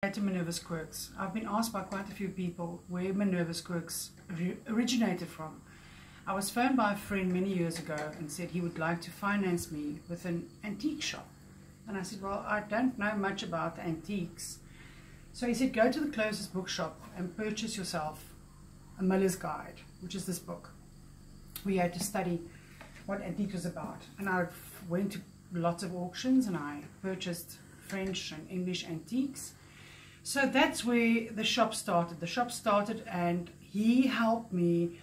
To Minerva's Quirks. I've been asked by quite a few people where Minerva's Quirks originated from. I was phoned by a friend many years ago and said he would like to finance me with an antique shop. And I said, well, I don't know much about antiques. So he said, go to the closest bookshop and purchase yourself a Miller's Guide, which is this book. We had to study what antique was about. And I went to lots of auctions and I purchased French and English antiques. So that's where the shop started. The shop started and he helped me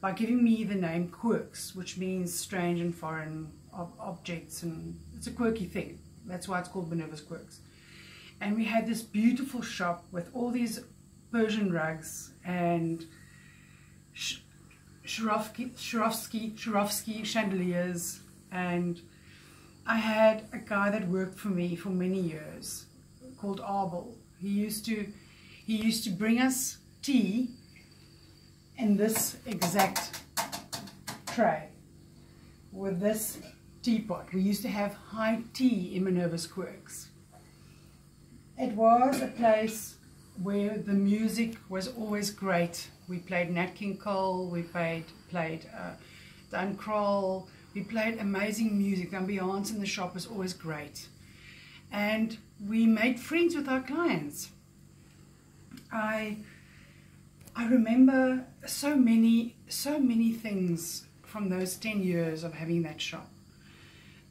by giving me the name Quirks, which means strange and foreign objects, and it's a quirky thing. That's why it's called Minerva's Quirks. And we had this beautiful shop with all these Persian rugs and Swarovski chandeliers, and I had a guy that worked for me for many years called Abel. He used to bring us tea in this exact tray with this teapot. We used to have high tea in Minerva's Quirks. It was a place where the music was always great. We played Nat King Cole, we played Dan Kroll, we played amazing music. The ambiance in the shop was always great. And we made friends with our clients. I remember so many things from those 10 years of having that shop.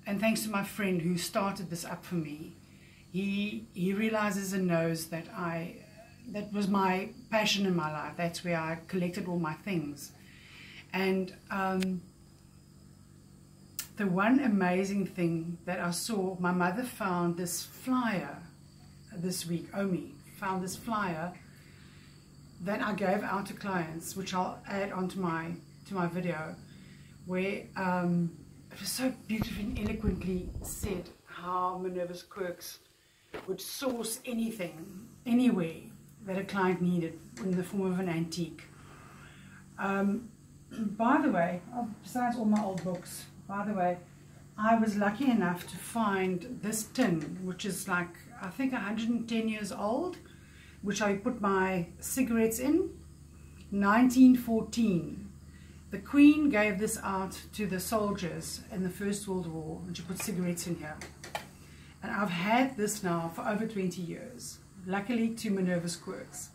And thanks to my friend who started this up for me, he realizes and knows that that was my passion in my life. That's where I collected all my things. And the one amazing thing that I saw, my mother found this flyer this week. Omi found this flyer that I gave out to clients, which I'll add onto my video, where it was so beautifully and eloquently said how Minerva's Quirks would source anything, anywhere that a client needed in the form of an antique. By the way, besides all my old books, by the way, I was lucky enough to find this tin, which is like, I think 110 years old, which I put my cigarettes in, 1914. The Queen gave this out to the soldiers in the First World War, and she put cigarettes in here. And I've had this now for over 20 years, luckily to Minerva's Quirks.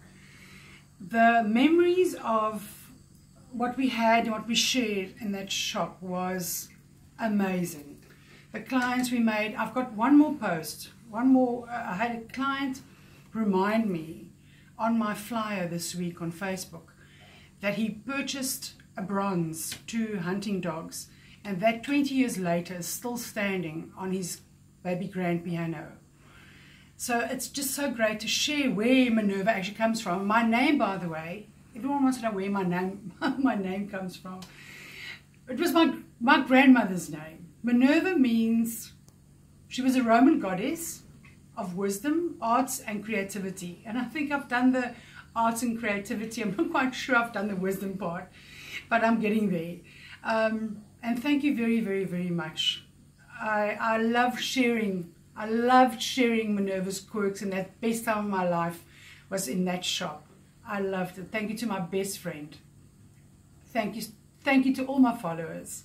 The memories of what we had and what we shared in that shop was amazing. The clients we made, I've got one more post, I had a client remind me on my flyer this week on Facebook that he purchased a bronze, 2 hunting dogs, and that 20 years later is still standing on his baby grand piano. So it's just so great to share where Minerva actually comes from. My name, by the way, everyone wants to know where my name comes from. It was my grandmother's name. Minerva means she was a Roman goddess of wisdom, arts and creativity. And I think I've done the arts and creativity. I'm not quite sure I've done the wisdom part, but I'm getting there. And thank you very, very, very much. I loved sharing Minerva's Quirks, and that best time of my life was in that shop. I loved it. Thank you to my best friend. Thank you to all my followers.